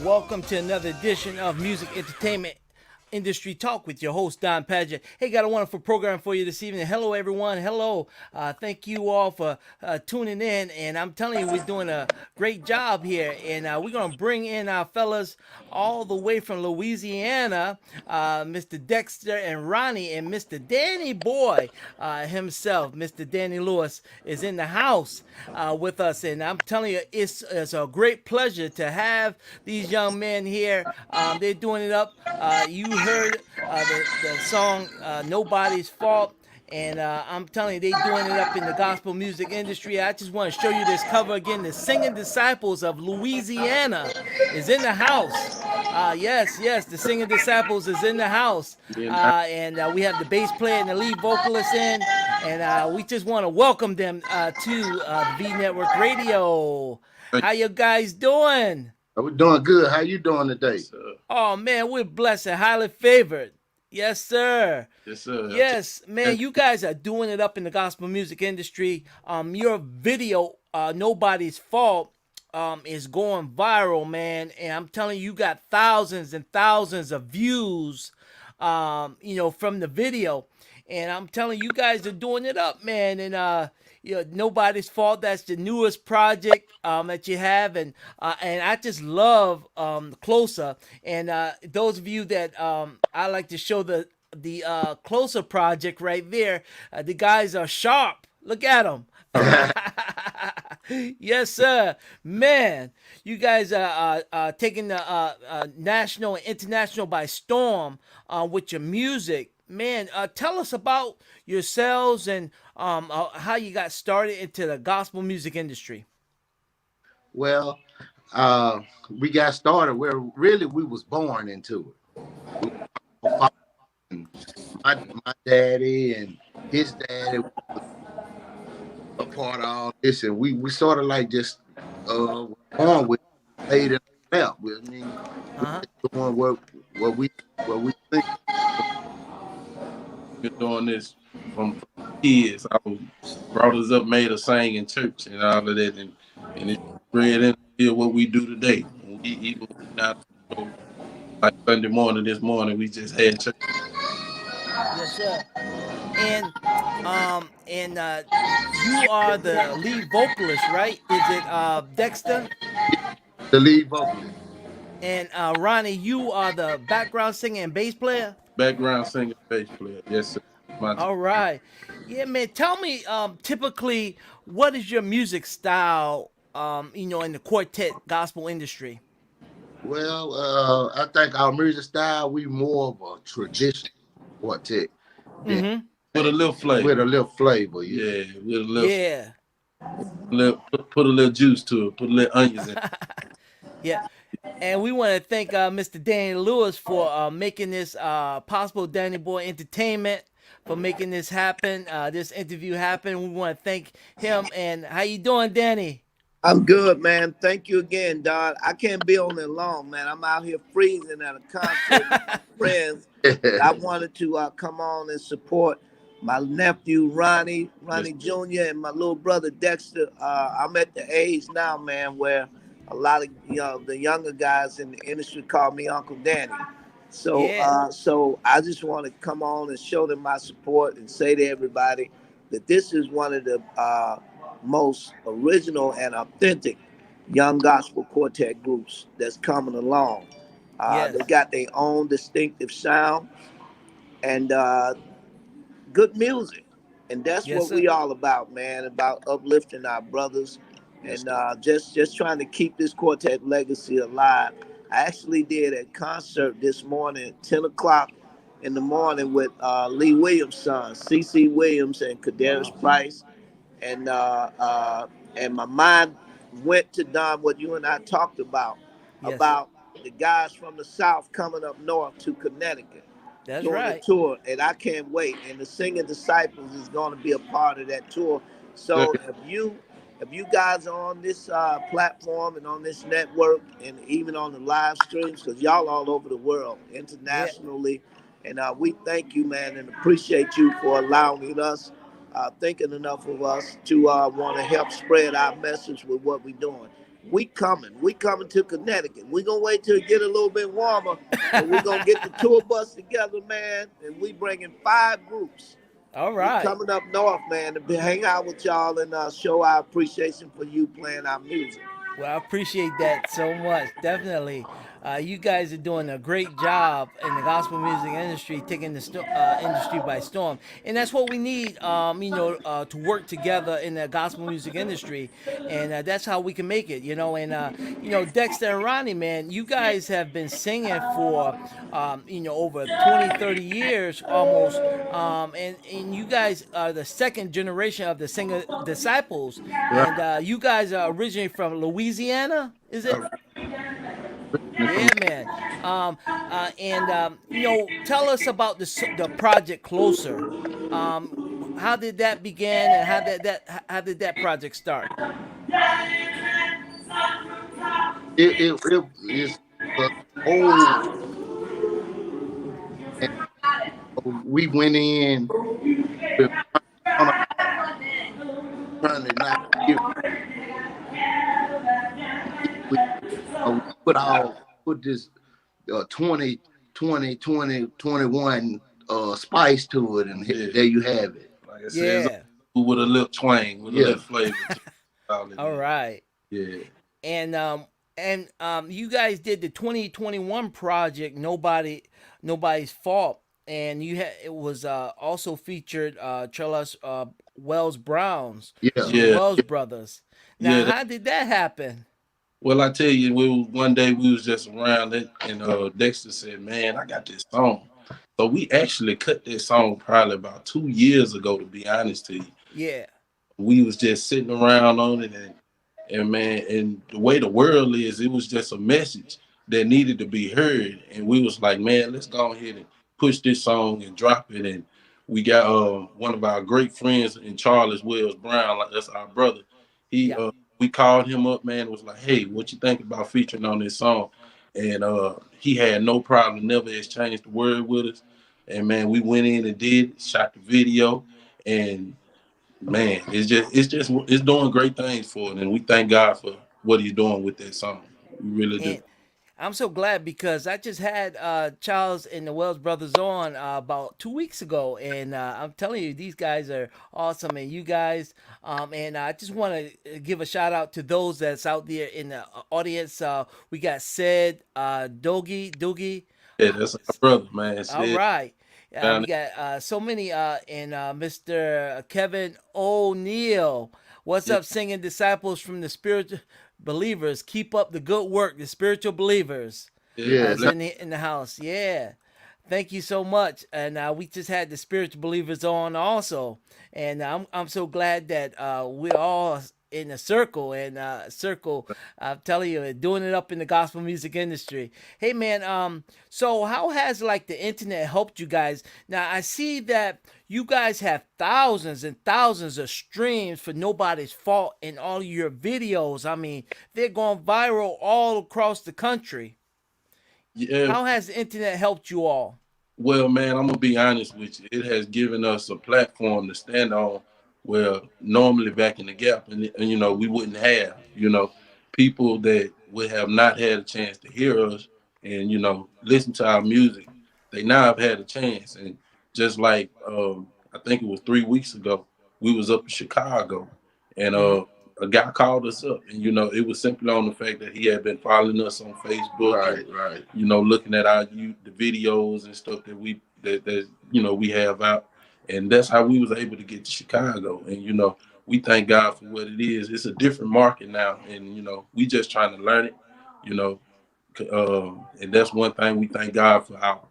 Welcome to another edition of Music Entertainment Industry Talk with your host, Don Padgett. Hey, got a wonderful program for you this evening. Hello, everyone. Hello. Thank you all for tuning in. And I'm telling you, we're doing a great job here. And we're going to bring in our fellas all the way from Louisiana, Mr. Dexter and Ronnie, and Mr. Danny Boy himself, Mr. Danny Lewis, is in the house with us. And I'm telling you, it's a great pleasure to have these young men here. They're doing it up. You heard the song Nobody's Fault. And I'm telling you, they doing it up in the gospel music industry. I just want to show you this cover again. The Singing Disciples of Louisiana is in the house. Yes, the Singing Disciples is in the house. And we have the bass player and the lead vocalist in. And we just want to welcome them to V Network Radio. How you guys doing? We're doing good. How you doing today? Oh, man, we're blessed and highly favored. Yes, sir. Yes, sir. Yes, man, you guys are doing it up in the gospel music industry. Your video, Nobody's Fault, is going viral, man. And I'm telling you, you got thousands and thousands of views, from the video. And I'm telling you, guys are doing it up, man. And Nobody's Fault. That's the newest project that you have, and I just love Closer. And those of you that I like to show the Closer project right there, the guys are sharp. Look at them. Yes, sir. Man, you guys are taking the national and international by storm with your music. Man, tell us about yourselves and how you got started into the gospel music industry. Well, we got started where really we was born into it. My daddy and his daddy were a part of all this, and we sort of like just on with laid it out. I mean, doing what we think. Been doing this from kids. I was brought us up, made us sing in church and all of that, and it's bred into what we do today. We even not like Sunday morning. This morning we just had church. Yes, sir. And you are the lead vocalist, right? Is it Dexter? The lead vocalist. And Ronnie, you are the background singer and bass player? Background singer, bass player. Yes, sir. All right. Yeah, man. Tell me, typically, what is your music style, in the quartet gospel industry? Well, I think our music style, we more of a traditional quartet. Mm-hmm. With a little flavor. With a little flavor, yeah. With a little. Yeah. Put a little juice to it. Put a little onions in it. Yeah. And we want to thank Mr. Danny Lewis for making this possible. Danny Boy Entertainment for making this happen. This interview happen. We want to thank him. And how you doing, Danny? I'm good, man. Thank you again, Don. I can't be on it long, man. I'm out here freezing at a concert with my friends. I wanted to come on and support my nephew, Ronnie Jr., and my little brother, Dexter. I'm at the age now, man, where a lot of the younger guys in the industry call me Uncle Danny. So so I just want to come on and show them my support and say to everybody that this is one of the most original and authentic young gospel quartet groups that's coming along. They got their own distinctive sound and good music. And that's what we all about, man, about uplifting our brothers and just trying to keep this quartet legacy alive. I actually did a concert this morning at 10 o'clock in the morning with Lee Williams' son, C.C. Williams and Kadarius Price. And my mind went to, Don, what you and I talked about the guys from the South coming up north to Connecticut. That's doing right. the tour, and I can't wait. And the Singing Disciples is going to be a part of that tour. So if you guys are on this platform and on this network and even on the live streams, because y'all all over the world internationally, and we thank you, man, and appreciate you for allowing us, thinking enough of us to want to help spread our message with what we're doing. We coming. We coming to Connecticut. We gonna wait till it get a little bit warmer, but we gonna get the tour bus together, man, and we bringing 5 groups. All We right. coming up north, man, to hang out with y'all and show our appreciation for you playing our music. Well, I appreciate that so much. Definitely. You guys are doing a great job in the gospel music industry, taking the industry by storm. And that's what we need, to work together in the gospel music industry. And that's how we can make it, And, Dexter and Ronnie, man, you guys have been singing for, over 20, 30 years almost. And you guys are the second generation of the singer disciples. Right. And you guys are originally from Louisiana, is it? From Yeah, man. And tell us about the project Closer. How did that begin, and how did that project start? it is old, and we went in with trying to not give. We, we put this 20, 20, 20, 21 spice to it, and Yeah. there you have it. Like I said, Yeah. with a little twang, with a Yeah. little flavor. All it All is. right. Yeah. And you guys did the 2021 project, nobody's fault, and it was also featured Charles Wells Browns, Yeah. the Yeah. Wells brothers. Now, Yeah. how did that happen? Well, I tell you, one day we was just around it, and Dexter said, "Man, I got this song." So we actually cut that song probably about 2 years ago. To be honest to you, Yeah, we was just sitting around on it, and man, and the way the world is, it was just a message that needed to be heard, and we was like, "Man, let's go ahead and push this song and drop it." And we got one of our great friends in Charles Wells Brown, like that's our brother. He yeah, we called him up, man, was like, "Hey, what you think about featuring on this song?" And he had no problem, never exchanged the word with us. And man, we went in and did, shot the video, and man, it's doing great things for it, and we thank God for what He's doing with that song. We really do. and I'm so glad because I just had Charles and the Wells brothers on about 2 weeks ago, and I'm telling you, these guys are awesome, and you guys, and I just want to give a shout out to those that's out there in the audience. We got Sid, Doogie. Yeah, that's our brother, man. All Said right. down We got so many, and Mr. Kevin O'Neill. What's there. up, singing disciples from the spiritual believers? Keep up the good work, the spiritual believers. Yeah, Yeah. It's in the house. Yeah. Thank you so much. And we just had the spiritual believers on also, and I'm so glad that we're all in a circle and circle. I'm telling you, doing it up in the gospel music industry. Hey man, so how has like the internet helped you guys? Now I see that you guys have thousands and thousands of streams for Nobody's Fault in all your videos. I mean, they're going viral all across the country. yeah. How has the internet helped you all? Well, man, I'm gonna be honest with you. It has given us a platform to stand on where normally back in the gap, and we wouldn't have, people that would have not had a chance to hear us and listen to our music. They now have had a chance, and just like I think it was 3 weeks ago, we was up in Chicago, and Mm-hmm. a guy called us up, and it was simply on the fact that he had been following us on Facebook, and Right. looking at the videos and stuff that we have out, and that's how we was able to get to Chicago. And we thank God for what it is. It's a different market now, and we just trying to learn it. You know, and that's one thing we thank God for our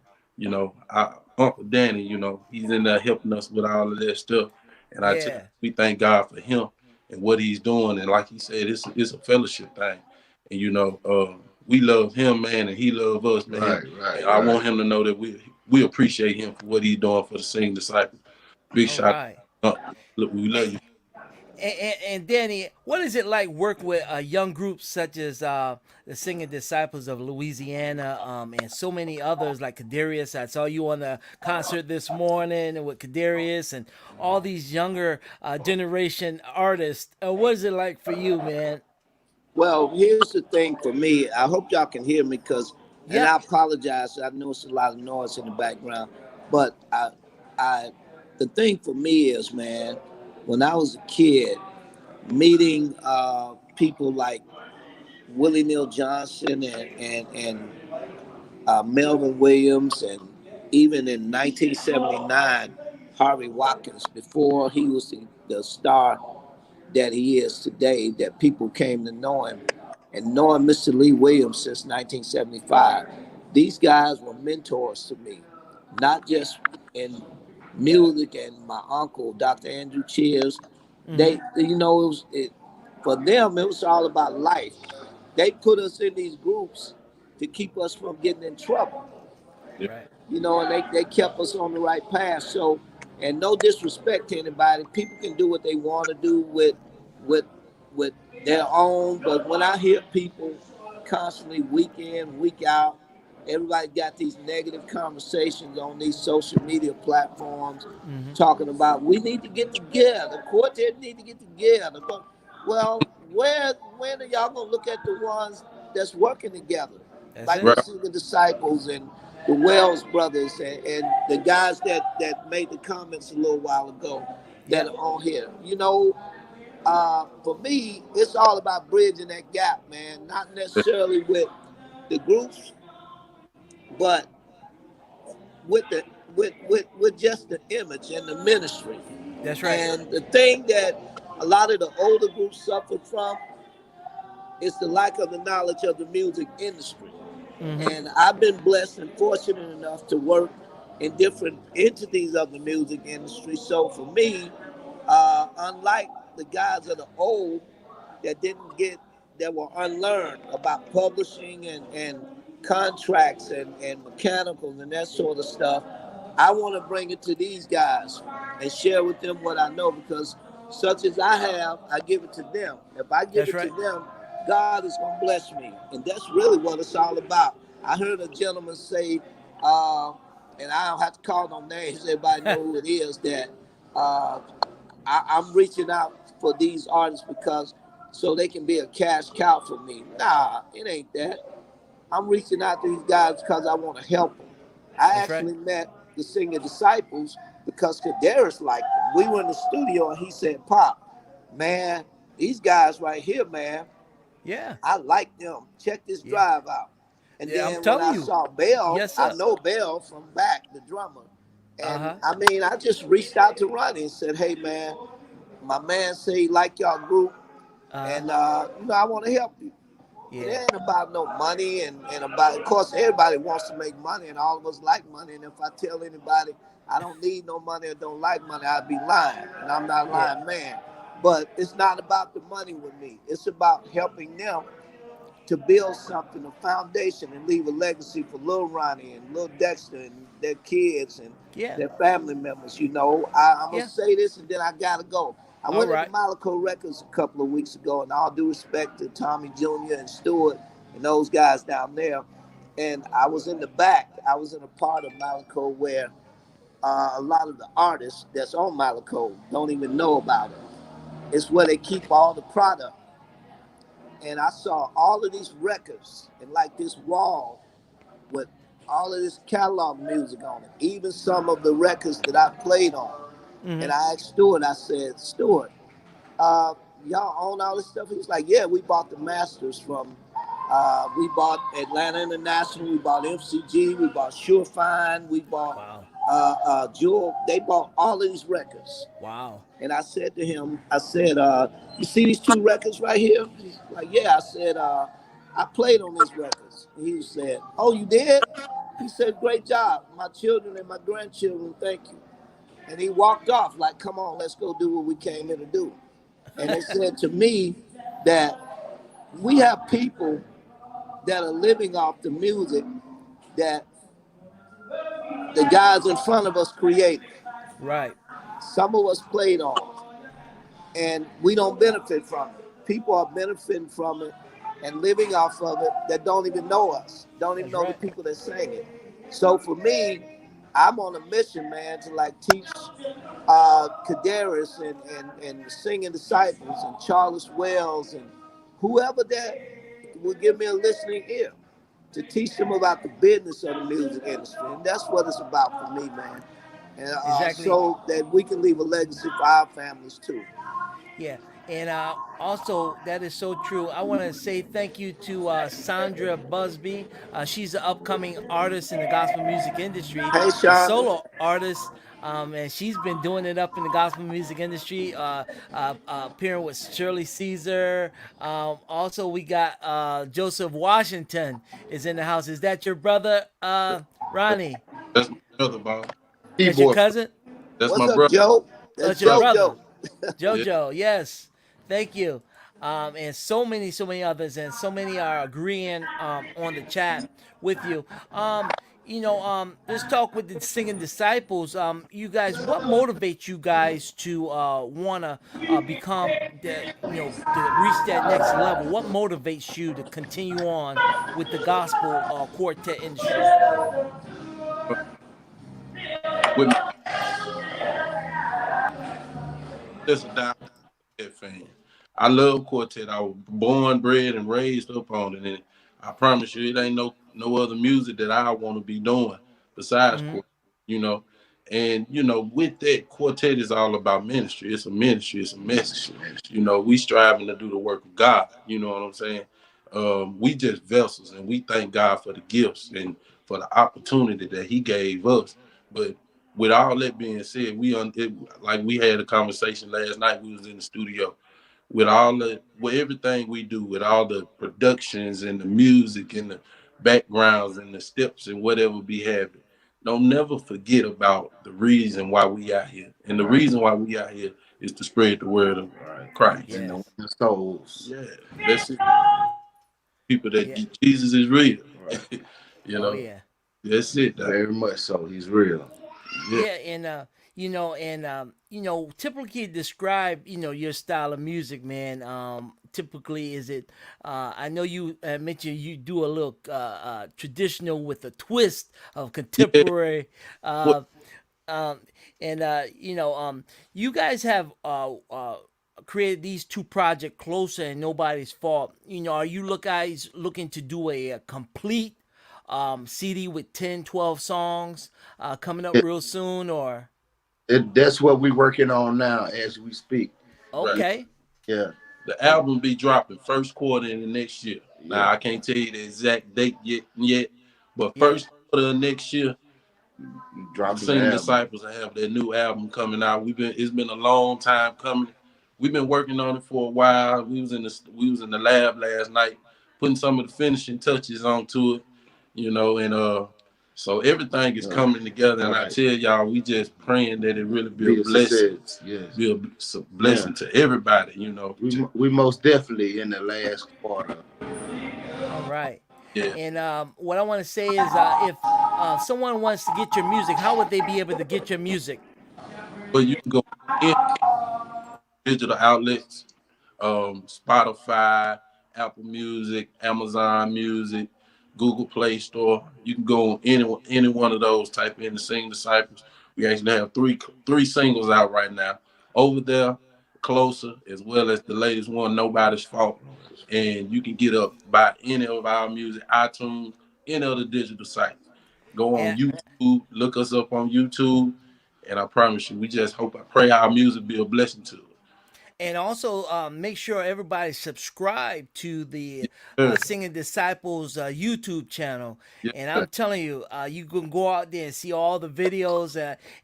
Uncle Danny. He's in there helping us with all of that stuff, and I tell you, Yeah. we thank God for him and what he's doing. And like he said, it's a fellowship thing, and we love him, man, and he love us, man. Right. And I want him to know that we appreciate him for what he's doing for the singing disciples. Big All shout right. out. Look, we love you. And Danny, what is it like work with young groups such as the Singing Disciples of Louisiana, and so many others like Kadarius? I saw you on the concert this morning with Kadarius and all these younger generation artists. What is it like for you, man? Well, here's the thing for me. I hope y'all can hear me because, and Yep. I apologize. I know it's a lot of noise in the background, but I, the thing for me is, man, when I was a kid, meeting people like Willie Neal Johnson and Melvin Williams, and even in 1979, Harvey Watkins, before he was the star that he is today, that people came to know him. And knowing Mr. Lee Williams since 1975, these guys were mentors to me, not just in music. And my uncle, Dr. Andrew Cheers, Mm-hmm. for them, it was all about life. They put us in these groups to keep us from getting in trouble, Yeah. Right. and they kept us on the right path. So, and no disrespect to anybody, people can do what they want to do with with their own. But when I hear people constantly week in, week out, everybody got these negative conversations on these social media platforms Mm-hmm. talking about we need to get together, quartet need to get together. But well, when are y'all gonna look at the ones that's working together? That's Like it. the Right. Singing Disciples and the Wells brothers and the guys that made the comments a little while ago that Yep. are on here. For me, it's all about bridging that gap, man. Not necessarily with the groups, but with the with just the image and the ministry. That's right. And the thing that a lot of the older groups suffered from is the lack of the knowledge of the music industry. Mm-hmm. And I've been blessed and fortunate enough to work in different entities of the music industry. So for me, unlike the guys of the old that didn't get, that were unlearned about publishing and contracts and mechanicals and that sort of stuff, I want to bring it to these guys and share with them what I know, because such as I have, I give it to them. If I give That's it to right. them, God is going to bless me. And that's really what it's all about. I heard a gentleman say, uh, and I don't have to call no names, everybody know who it is, that uh, I'm reaching out for these artists because so they can be a cash cow for me. Nah, it ain't that. I'm reaching out to these guys because I want to help them. I That's right. actually met the Singing Disciples because Kadarius liked them. We were in the studio and he said, "Pop, man, these guys right here, man, Yeah. I like them. Check this Yeah. drive out." And Yeah. I'm then when telling I you. saw Bell, Yes, I sir. know Bell from back, the drummer. Uh And huh. I mean, I just reached out to Ronnie and said, "Hey, man, my man say he like y'all group, Uh huh. and I want to help you." It Yeah. ain't about no money and about, of course, everybody wants to make money and all of us like money. And if I tell anybody I don't need no money or don't like money, I'd be lying. And I'm not a Yeah. lying man. But it's not about the money with me. It's about helping them to build something, a foundation, and leave a legacy for Lil Ronnie and Lil Dexter and their kids and Yeah. their family members. I'm gonna Yeah. say this and then I gotta go. I All went into right. Malaco Records a couple of weeks ago, and all due respect to Tommy Jr. and Stewart and those guys down there, and I was in the back. I was in a part of Malaco where a lot of the artists that's on Malaco don't even know about it. It's where they keep all the product, and I saw all of these records and like this wall with all of this catalog music on it, even some of the records that I played on. And Mm-hmm. I asked Stewart, I said, "Stewart, uh, y'all own all this stuff?" He was like, "Yeah, we bought the masters from, we bought Atlanta International, we bought MCG, we bought Surefine, we bought Wow. Jewel. They bought all of these records." Wow. And I said to him, I said, "You see these two records right here?" He's like, "Yeah." I said, "I played on these records." And he said, "Oh, you did?" He said, "Great job. My children and my grandchildren, thank you." And he walked off like, "Come on, let's go do what we came here to do." And it said to me that we have people that are living off the music that the guys in front of us created. Right. Some of us played on, and we don't benefit from it. People are benefiting from it and living off of it that don't even know us, don't even That's know the right. people that sang it. So for me, I'm on a mission, man, to like teach Kadarius and the Singing Disciples and Charles Wells and whoever that will give me a listening ear to teach them about the business of the music industry. And that's what it's about for me, man. And Exactly. so that we can leave a legacy for our families too. Yeah, and also that is so true. I want to say thank you to Sandra Busby. She's an upcoming artist in the gospel music industry, Hey, a Chandra. solo artist, and she's been doing it up in the gospel music industry, appearing with Shirley Caesar. Also, we got Joseph Washington is in the house. Is that your brother, Ronnie? That's my brother, Bob. That's your Keyboard. cousin? That's What's my up, brother. Joe? Oh, That's it's your Brother. brother. JoJo. Yeah. Jojo, yes, thank you, and so many others, and so many are agreeing on the chat with you. Let's talk with the singing disciples. You guys, what motivates you guys to wanna become to reach that next level? What motivates you to continue on with the gospel quartet industry? With me, just a die fan. I love quartet. I was born, bred, and raised up on it, and I promise you, it ain't no other music that I want to be doing besides Hmm. quartet. You know, and with that, quartet is all about ministry. It's a ministry. It's a message. We striving to do the work of God. You know what I'm saying? We just vessels, and we thank God for the gifts and for the opportunity that He gave us. But with all that being said, like we had a conversation last night. We was in the studio with everything we do, with all the productions and the music and the backgrounds and the steps and whatever be having. Don't never forget about the reason why we out here. And the reason why we out here is to spread the word of Right. Christ. And Yes. the souls. Yeah, that's it. People that Yeah. Jesus is real. Right. you Oh know, yeah. that's it. Doc. Very much so. He's real. Yeah. Yeah, and typically describe your style of music, man. Typically, is it? I know you mentioned you do a little traditional with a twist of Yeah. contemporary. What Uh, um, and you guys have created these two projects, Closer and Nobody's Fault. Are you guys looking to do a complete CD with 10, 12 songs coming up It, real soon, or that's what we're working on now as we speak. right. okay? Yeah. The album be dropping first quarter in the next year. Yeah. Now I can't tell you the exact date yet, but Yeah. first quarter of next year, the Dropping the Singing album. Disciples will have their new album coming out. It's been a long time coming. We've been working on it for a while. We was in the lab last night, putting some of the finishing touches onto it, and so everything is coming together. And I Right. tell y'all, we just praying that it really be a Be a blessing, success. Yes. be a Yeah. blessing to everybody. We most definitely in the last quarter. All right. Yeah. And what I want to say is, if someone wants to get your music, how would they be able to get your music? But you can go in digital outlets, Spotify, Apple Music, Amazon Music, Google Play Store. You can go on any one of those. Type in the Sing Disciples. We actually have three singles out right now. Over there, Closer, as well as the latest one, Nobody's Fault. And you can get up by any of our music, iTunes, any other digital sites. Go on And YouTube, look us up on YouTube, and I promise you, I pray our music be a blessing to it. And also make sure everybody subscribe to the Yes, Singing Disciples YouTube channel. yes, And I'm telling you, you can go out there and see all the videos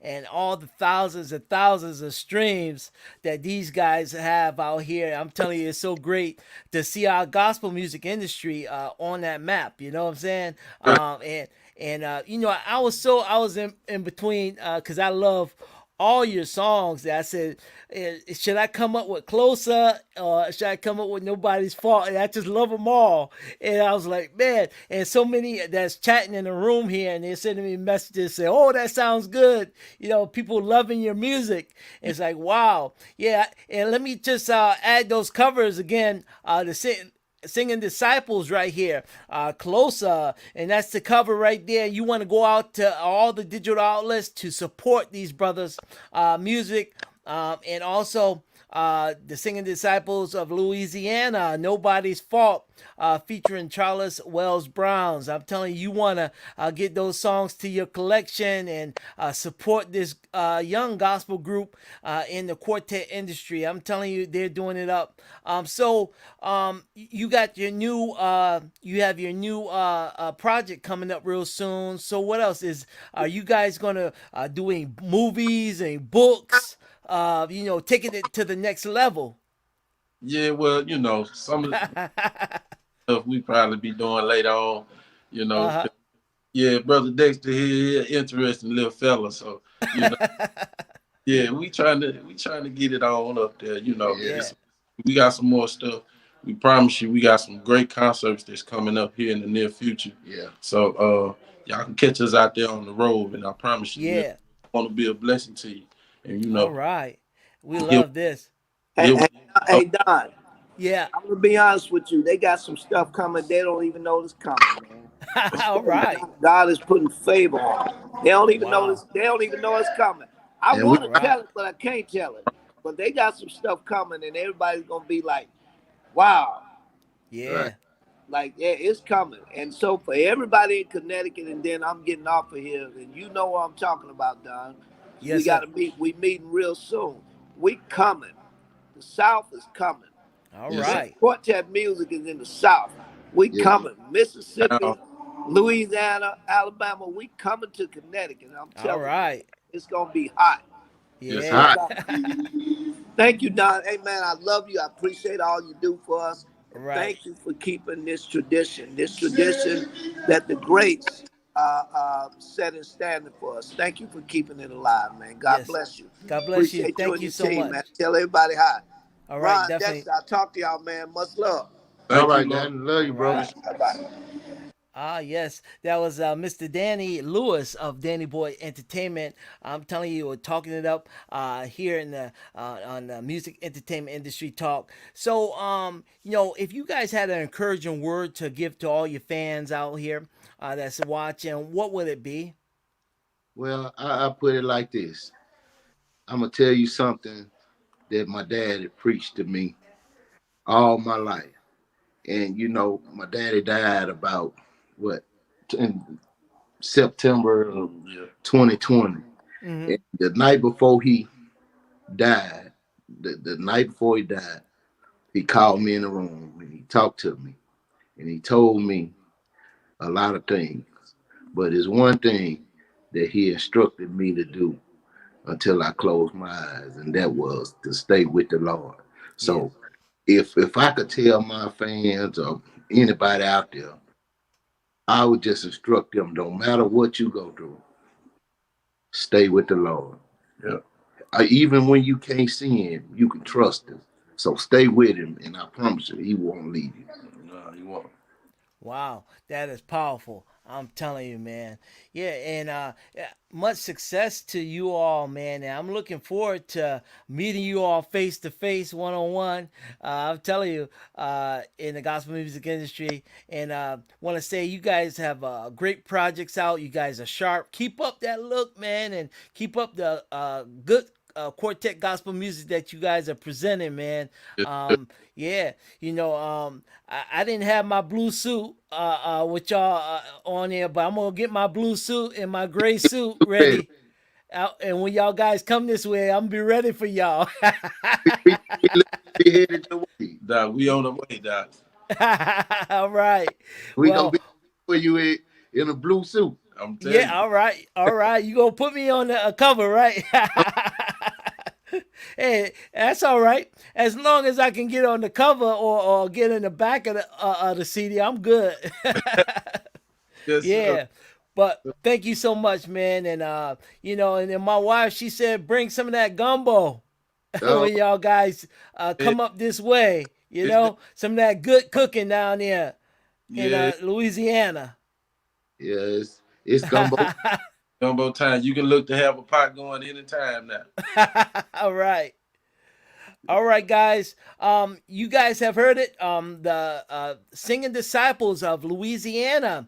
and all the thousands and thousands of streams that these guys have out here. I'm telling you, it's so great to see our gospel music industry on that map. You know what I'm saying? yes. And I was in between because I love all your songs. I said, should I come up with Closer or should I come up with Nobody's Fault? And I just love them all. And I was like, man, and so many that's chatting in the room here and they're sending me messages saying, oh, that sounds good. People loving your music. It's like, wow. Yeah. And let me just add those covers again. Singing Disciples right here, Closer, and that's the cover right there. You want to go out to all the digital outlets to support these brothers' music, and also the Singing Disciples of Louisiana, Nobody's Fault, featuring Charles Wells Browns. I'm telling you, you want to get those songs to your collection and support this young gospel group in the quartet industry. I'm telling you, they're doing it up. You got your new, you have your new project coming up real soon. So what else are you guys gonna doing movies and books? Taking it to the next level. Yeah, well, some of the stuff we probably be doing later on, you know. Uh-huh. Yeah, brother Dexter here, interesting little fella. So, you know, yeah, we trying to get it on up there. Yeah. Yeah. We got some more stuff. We promise you, we got some great concerts that's coming up here in the near future. Yeah. So, y'all can catch us out there on the road, and I promise you, we Yeah. want to be a blessing to you. And All right. We he'll, love this. Hey, he'll, hey, hey, Don, Yeah. I'm gonna be honest with you. They got some stuff coming. They don't even know it's coming, man. All right. God is putting favor on it. They don't even know Wow. this. They don't even know it's coming. I And we want All to right. tell it, but I can't tell it. But they got some stuff coming, and everybody's gonna be like, "Wow!" right. Yeah. Like, yeah, it's coming. And so for everybody in Connecticut, and then I'm getting off of here, and you know what I'm talking about, Don. We Yes, got sir. to meet. We meeting real soon. We coming. The South is coming. All Yes, sir. right. Quartet music is in the South. We Yeah. coming. Mississippi, now, Louisiana, Alabama. We coming to Connecticut. I'm All telling you, right. it's gonna be hot. It's Yeah. hot. Thank you, Don. Hey, man, I love you. I appreciate all you do for us. And Right. thank you for keeping this tradition that the greats set and standing for us. Thank you for keeping it alive, man. God Yes. bless you. God bless you. Appreciate you Thank and you your so team, much. man. Tell everybody hi. All right. Ron, Definitely. Dexter, I'll talk to y'all, man. Much love. All thank you, right, Lord. Dan. Love All you, bro. right. Appreciate Bye-bye. Yes, that was Mr. Danny Lewis of Danny Boy Entertainment. I'm telling you, we're talking it up here in the on the music entertainment industry talk. So, if you guys had an encouraging word to give to all your fans out here that's watching, what would it be? Well, I put it like this. I'm gonna tell you something that my dad had preached to me all my life. And my daddy died about what in September of you. Yeah. 2020. Mm-hmm. And the night before he died, the night before he died, he called me in the room and he talked to me and he told me a lot of things. But it's one thing that he instructed me to do until I closed my eyes, and that was to stay with the Lord. Yes. So if I could tell my fans or anybody out there, I would just instruct them, no matter what you go through, stay with the Lord. Yeah. Even when you can't see him, you can trust him. So stay with him, and I promise you, he won't leave you. No, you won't. Wow, that is powerful. I'm telling you, man. Yeah, and yeah, much success to you all, man. And I'm looking forward to meeting you all face to face, one on one. I'm telling you, in the gospel music industry, and want to say you guys have great projects out. You guys are sharp. Keep up that look, man, and keep up the good quartet gospel music that you guys are presenting, man. Yeah, I didn't have my blue suit with y'all on there, but I'm gonna get my blue suit and my gray suit Ready. ready. And when y'all guys come this way, I'm gonna be ready for y'all. We headed your way. Doc, we on the way, Doc. All right. We gonna Well, be for you in a blue suit. I'm telling yeah. you. All right. All right. You gonna put me on the cover, right? Hey, that's all right. As long as I can get on the cover or get in the back of the CD, I'm good. Yes, sir. Yeah. But thank you so much, man. And and then my wife, she said, bring some of that gumbo Oh, when y'all guys Yeah, come up this way. it's the, Some of that good cooking down there in yeah, Louisiana. yeah, it's gumbo. gumbo time. You can look to have a pot going anytime now. All right. All right, guys. You guys have heard it. The Singing Disciples of Louisiana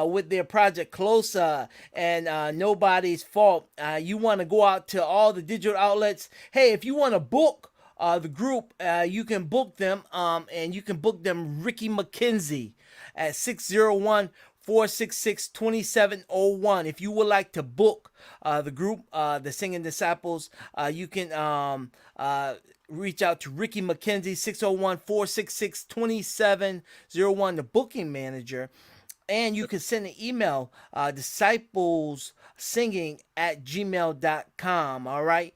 with their project Closer and Nobody's Fault. You want to go out to all the digital outlets. Hey, if you want to book the group, you can book them, and you can book them Ricky McKenzie at 601 466 2701. If you would like to book the group, the Singing Disciples, you can reach out to Ricky McKenzie, 601 466 2701, the booking manager. And you can send an email, disciplessinging@gmail.com. All right.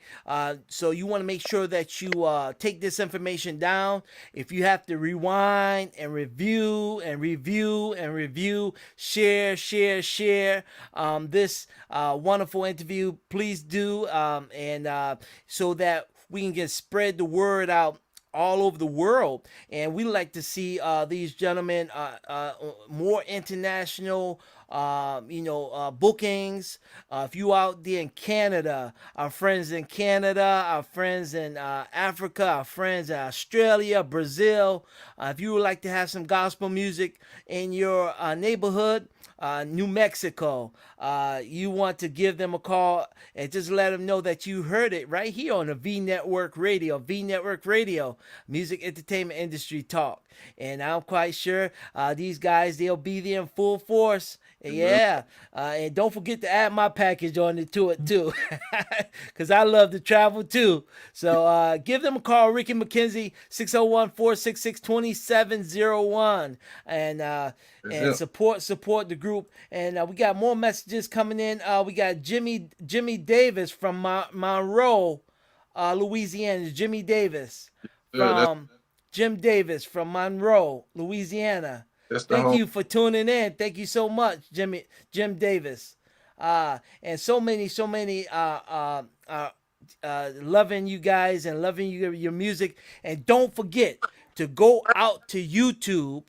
So you want to make sure that you take this information down. If you have to rewind and review and review and review, share this wonderful interview, please do. And so that we can spread the word out all over the world. And we like to see these gentlemen more international bookings. If you out there in Canada, our friends in Canada, our friends in Africa, our friends in Australia, Brazil, if you would like to have some gospel music in your neighborhood, New Mexico, you want to give them a call and just let them know that you heard it right here on the V Network Radio, Music Entertainment Industry Talk. And I'm quite sure these guys, they'll be there in full force. Yeah, and don't forget to add my package on it too, because I love to travel too. So give them a call, Ricky McKenzie, 601-466-2701, and support the group. And we got more messages coming in. We got Jimmy Davis from Monroe, Louisiana. Jimmy Davis from Jim Davis from Monroe, Louisiana. Thank you for tuning in. Thank you so much, Jim Davis. And so many loving you guys and loving your music. And don't forget to go out to YouTube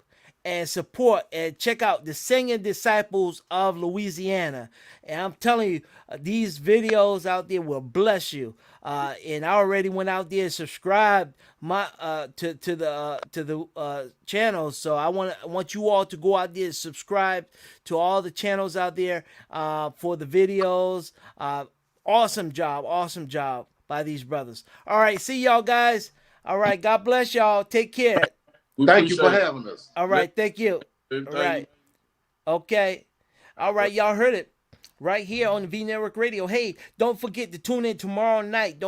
and support and check out the Singing Disciples of Louisiana. And I'm telling you, these videos out there will bless you. And I already went out there and subscribed to the channels. So I want you all to go out there and subscribe to all the channels out there for the videos. Awesome job by these brothers. All right, see y'all guys. All right, God bless y'all. Take care. Thank you for having us. All right, thank you. All right. Okay. All right, y'all heard it right here on the V Network Radio. Hey, don't forget to tune in tomorrow night.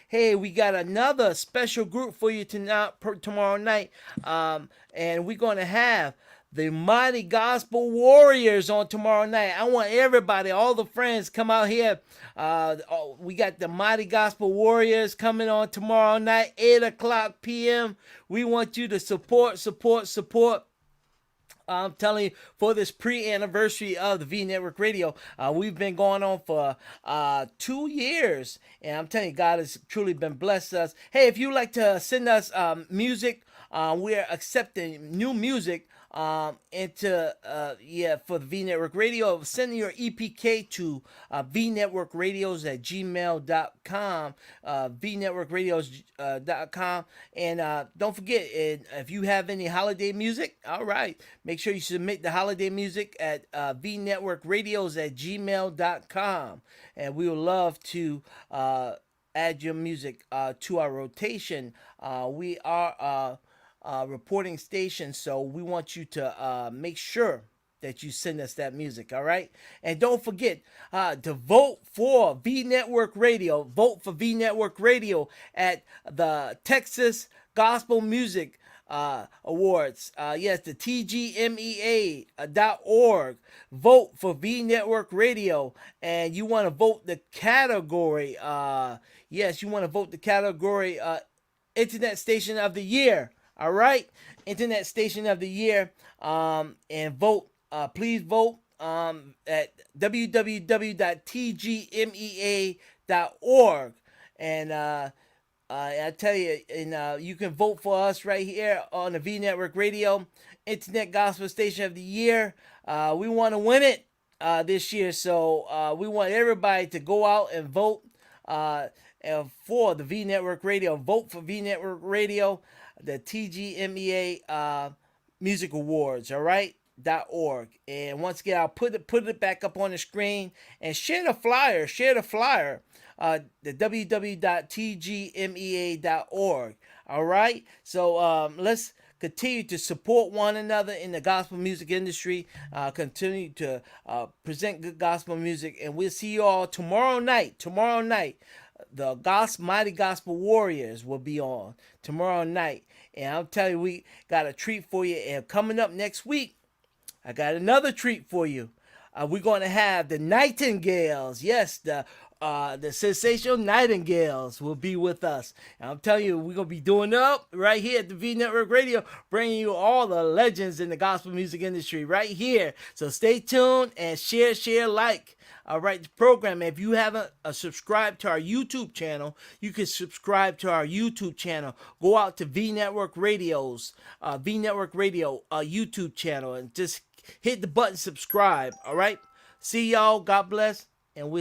Hey, we got another special group for you tomorrow night. And we're going to have the Mighty Gospel Warriors on tomorrow night. I want everybody, all the friends, come out here. We got the Mighty Gospel Warriors coming on tomorrow night, 8:00 p.m. We want you to support. I'm telling you, for this pre-anniversary of the V Network Radio, we've been going on for 2 years, and I'm telling you, God has truly been blessed us. Hey, if you'd like to send us music, we're accepting new music for the V Network Radio. Send your EPK to vnetworkradios@gmail.com, vnetworkradios.com. And don't forget, if you have any holiday music, all right, make sure you submit the holiday music at vnetworkradios@gmail.com. And we would love to add your music to our rotation. We are reporting station, so we want you to make sure that you send us that music. All right, and don't forget to vote for V Network Radio. Vote for V Network Radio at the Texas Gospel Music Awards. Yes, the TGMEA.org. Vote for V Network Radio, and you want to vote the category. Yes, you want to vote the category Internet Station of the Year. All right, Internet Station of the Year, and vote. Please vote at www.tgmea.org. And I tell you, and you can vote for us right here on the V Network Radio, Internet Gospel Station of the Year. We want to win it this year, so we want everybody to go out and vote for the V Network Radio. Vote for V Network Radio, the TGMEA Music Awards, all right, .org. And once again, I'll put it back up on the screen, and share the flyer the www.tgmea.org. All right. So let's continue to support one another in the gospel music industry. Continue to present good gospel music, and we'll see you all tomorrow night. Tomorrow night, the Mighty Gospel Warriors will be on tomorrow night, and I'm telling you, we got a treat for you. And coming up next week, I got another treat for you. We're going to have the Nightingales. Yes, the sensational Nightingales will be with us. And I'm telling you, we're going to be doing up right here at the V Network Radio, bringing you all the legends in the gospel music industry right here. So stay tuned and share, like. All right, the program. If you haven't subscribed to our YouTube channel, you can subscribe to our YouTube channel. Go out to V Network Radio's V Network Radio YouTube channel and just hit the button subscribe. All right. See y'all. God bless. And we'll